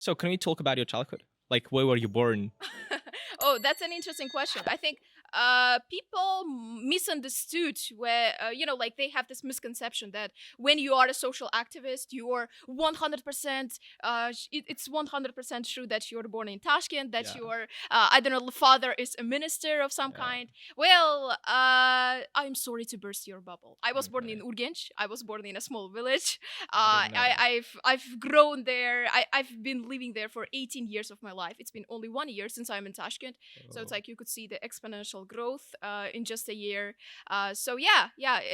So can we talk about your childhood? Like, where were you born? Oh, that's an interesting question. I think people misunderstood where like they have this misconception that when you are a social activist, you are 100%. It's 100% true that you're born in Tashkent, that Yeah, your I don't know, father is a minister of some yeah. kind. Well, I'm sorry to burst your bubble. I was born in Okay. Urgench. I was born in a small village. I didn't know that. I've grown there. I've been living there for 18 years of my life. It's been only 1 year since I'm in Tashkent, so it's Oh. like you could see the exponential growth in just a year. So yeah,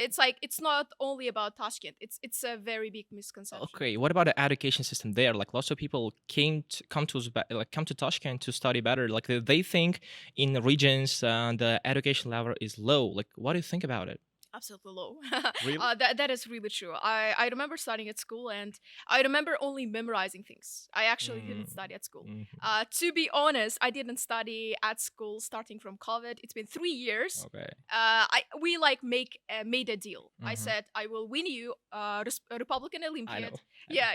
it's like it's not only about Tashkent. It's a very big misconception. Okay, what about the education system there? Like lots of people come to Tashkent to study better. Like they think in the regions the education level is low. Like what do you think about it? Absolutely low. Really? That is really true. I remember studying at school, and I remember only memorizing things. I actually didn't Mm, study at school. mhm. To be honest, I didn't study at school starting from COVID. It's been 3 years. Okay. We like made a deal. I Hmm. said I will win you a Republican I know. Olympiad. I know. Yeah,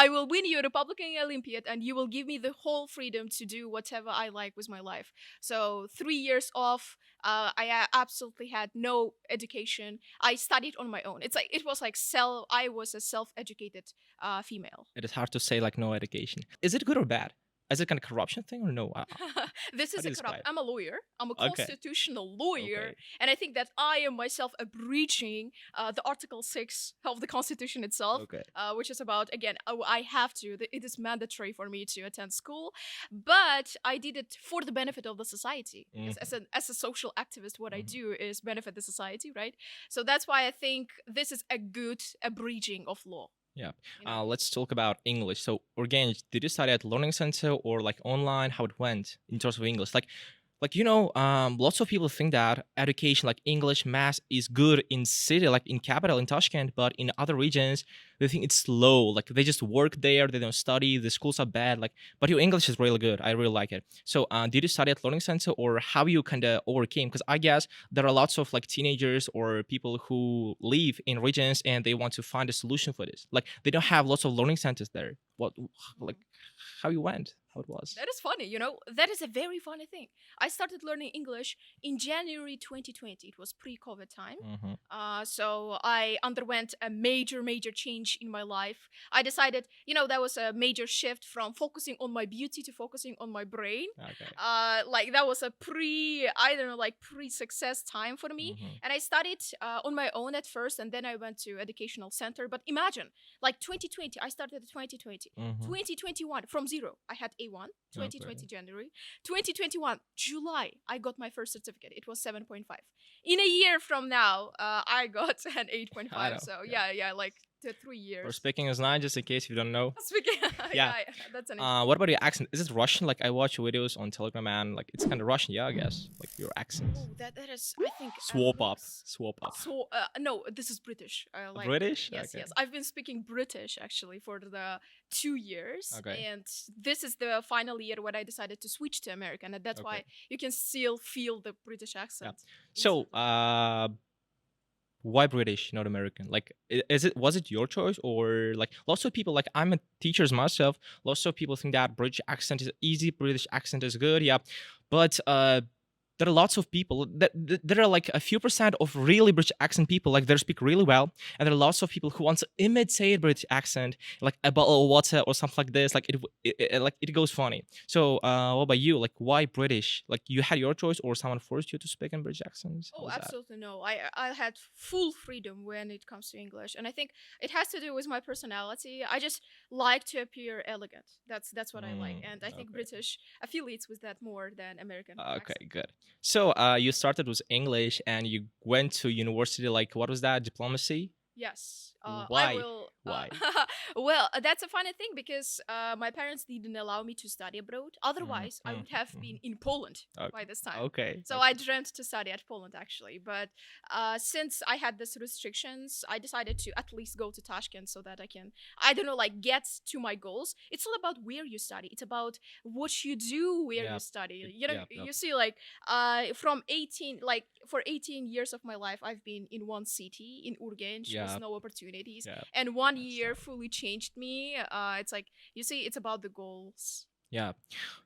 I will win you a Republican Olympiad, and you will give me the whole freedom to do whatever I like with my life. So 3 years off, I absolutely had no education. I studied on my own. It's like it was like self. I was a self-educated female. It is hard to say like no education. Is it good or bad? Is it kind of corruption thing or no? This How is do a you corrupt. describe? I'm a lawyer. I'm a Okay. constitutional lawyer, Okay. and I think that I am myself a breaching the Article 6 of the Constitution itself, Okay. which is about again. I have to. It is mandatory for me to attend school, but I did it for the benefit of the society because Mhm. as a social activist, what I Mhm. do is benefit the society, right? So that's why I think this is a breaching of law. Yeah. You know. Let's talk about English. So, again, did you study at learning center or like online? How it went in terms of English? Lots of people think that education, like English, math, is good in city, like in capital in Tashkent, but in other regions, they think it's slow. Like they just work there, they don't study. The schools are bad. Like, but your English is really good. I really like it. So, did you study at learning center, or how you kind of overcame? Because I guess there are lots of like teenagers or people who live in regions and they want to find a solution for this. Like they don't have lots of learning centers there. What, like, Mhm. how you went? How it was? That is funny, That is a very funny thing. I started learning English in January 2020. It was pre-COVID time. Hmm. So I underwent a major change in my life. I decided, that was a major shift from focusing on my beauty to focusing on my brain. Okay. Like that was a I don't know, like pre-success time for me. Hmm. And I studied on my own at first, and then I went to educational center. But imagine, like 2020, I started at 2020. Hmm. 2021 from zero I had A1. 2020 Okay. January. 2021 July I got my first certificate. It was 7.5. In a year from now I got an I 8.5. know. So Yeah. yeah, like the three We're years speaking as nine, just in case you don't know. Speaking. Yeah. Yeah, that's an interesting What about your accent? Is it Russian? Like I watch videos on Telegram and like it's kind of Russian. Yeah, I guess. Like your accent. Oh, that is, I think, a Swap up. mix. Swap up. So, no, this is British. Like, British? yes, Okay. yes. I've been speaking British actually for the 2 years, Okay. and this is the final year when I decided to switch to American, and that's Okay. why you can still feel the British Yeah. accent So, instantly. why British, not American? Like, is it was it your choice or like lots of people? Like, I'm a teacher myself. Lots of people think that British accent is easy. British accent is good. Yeah, but there are lots of people that there are like a few percent of really British accent people, like they speak really well, and there are lots of people who want to imitate British accent, like a bottle of water or something like this. Like like it goes funny. So, what about you? Like, why British? Like, you had your choice, or someone forced you to speak in British accents? How Oh, was that? absolutely no. I had full freedom when it comes to English, and I think it has to do with my personality. I just like to appear elegant. That's what I like, and I think Okay. British affiliates with that more than American Okay, accent. good. So, you started with English and you went to university. Like, what was that? Diplomacy? Yes, I Why? will. Why? Well, that's a funny thing because my parents didn't allow me to study abroad. Otherwise, I would have been in Poland by this time. Okay. So I dreamt to study at Poland actually, but since I had these restrictions, I decided to at least go to Tashkent so that I can, I don't know, like get to my goals. It's all about where you study. It's about what you do where Yeah. you study. Yeah. You see, like from 18, like for 18 years of my life, I've been in one city in Urgench with Yeah. no opportunities, Yeah. and one That's year fully changed me. It's like you see, it's about the goals. yeah.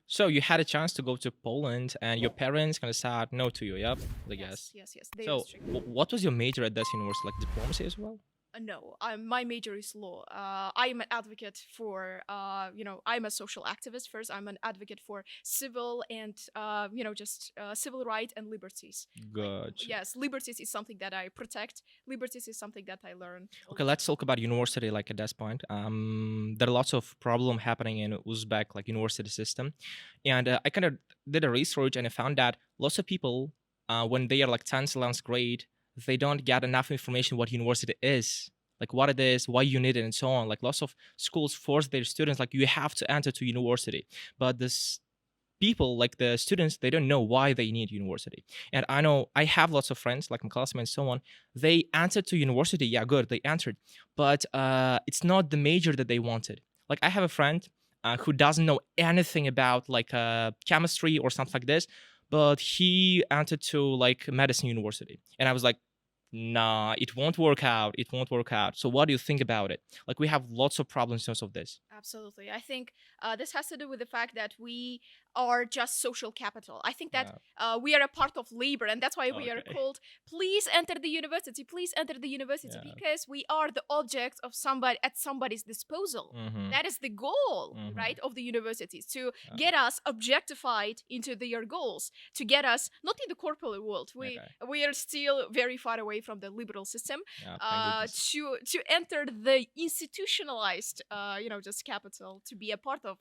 So you had a chance to go to Poland, and your parents kind of said no to you. Yep, I Yes, guess. yes, yes. They So restricted. what was your major at this university? Like diplomacy as well? No, my major is law. I am an advocate for, I'm a social activist first. I'm an advocate for civil and, just civil rights and liberties. Like, Gotcha. yes, liberties is something that I protect. Liberties is something that I learn all Okay, the let's time. talk about university. Like at this point, there are lots of problem happening in Uzbek like university system, and I kind of did a research and I found that lots of people, when they are like 10th, 11th grade, they don't get enough information what university is, like what it is, why you need it, and so on. Like lots of schools force their students like you have to enter to university, but this people like the students they don't know why they need university. And I know I have lots of friends like my classmates and so on, they entered to university, yeah, good, they entered, but it's not the major that they wanted. Like I have a friend who doesn't know anything about like chemistry or something like this, but he entered to like medicine university, and I was like, nah, it won't work out, it won't work out. So what do you think about it? Like we have lots of problems in terms of this. Absolutely. I think this has to do with the fact that we are just social capital. I think that Yeah. we are a part of labor, and that's why we are Okay. called, please enter the university, please enter the university, Yeah. because we are the object of somebody at somebody's disposal. Mm-hmm. That is the goal, Mm-hmm. right, of the universities to Yeah. get us objectified into their goals, to get us not in the corporate world. Okay. We are still very far away from the liberal system, Yeah. Thank goodness. to enter the institutionalized, just capital, to be a part of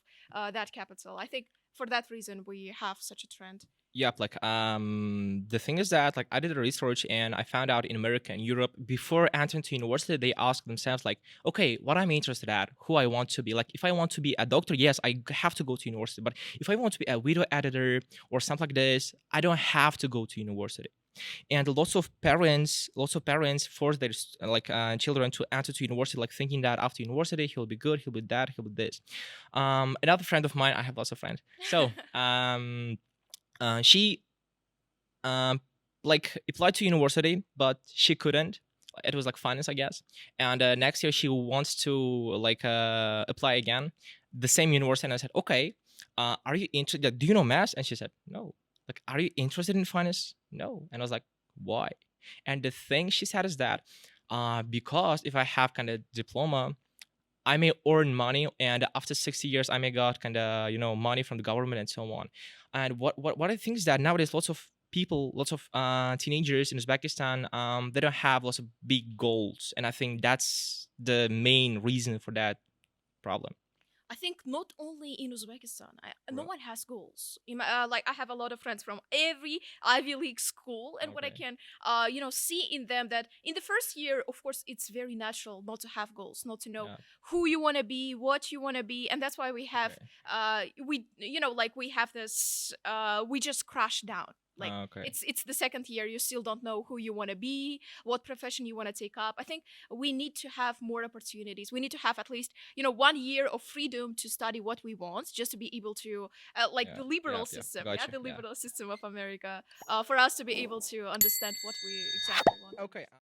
that capital. I think for that reason we have such a trend. Yep, like the thing is that like I did a research and I found out in America and Europe before entering to university they ask themselves like, okay, what I'm interested at, who I want to be. Like if I want to be a doctor, yes, have to go to university. But if I want to be a video editor or something like this, I don't have to go to university. And lots of parents force their children to enter to university, like thinking that after university he'll be good, he'll be that, he'll be this. Another friend of mine, I have lots of friends. So she um like applied to university but she couldn't. It was like finance, I guess. And next year she wants to like apply again, the same university. And I said, okay, are you interested, do you know math? And she said no. Like, are you interested in finance? No. And I was like, why? And the thing she said is that because if I have kind of diploma, I may earn money, and after 60 years, I may got kind of money from the government and so on. And what I think is that nowadays, lots of people, lots of teenagers in Uzbekistan, they don't have lots of big goals, and I think that's the main reason for that problem. I think not only in Uzbekistan, no Right. one has goals. Like I have a lot of friends from every Ivy League school, and what I Okay. can, see in them, that in the first year, of course, it's very natural not to have goals, not to know Yeah. who you want to be, what you want to be, and that's why we have, Okay. we have this, we just crash down. Like Okay. it's the second year, you still don't know who you want to be, what profession you want to take up. I think we need to have more opportunities. We need to have at least 1 year of freedom to study what we want, just to be able to, like Yeah. the liberal Yeah. Yeah. system, yeah, Gotcha. the Yeah. liberal system of America, for us to be able to understand what we exactly want. Okay.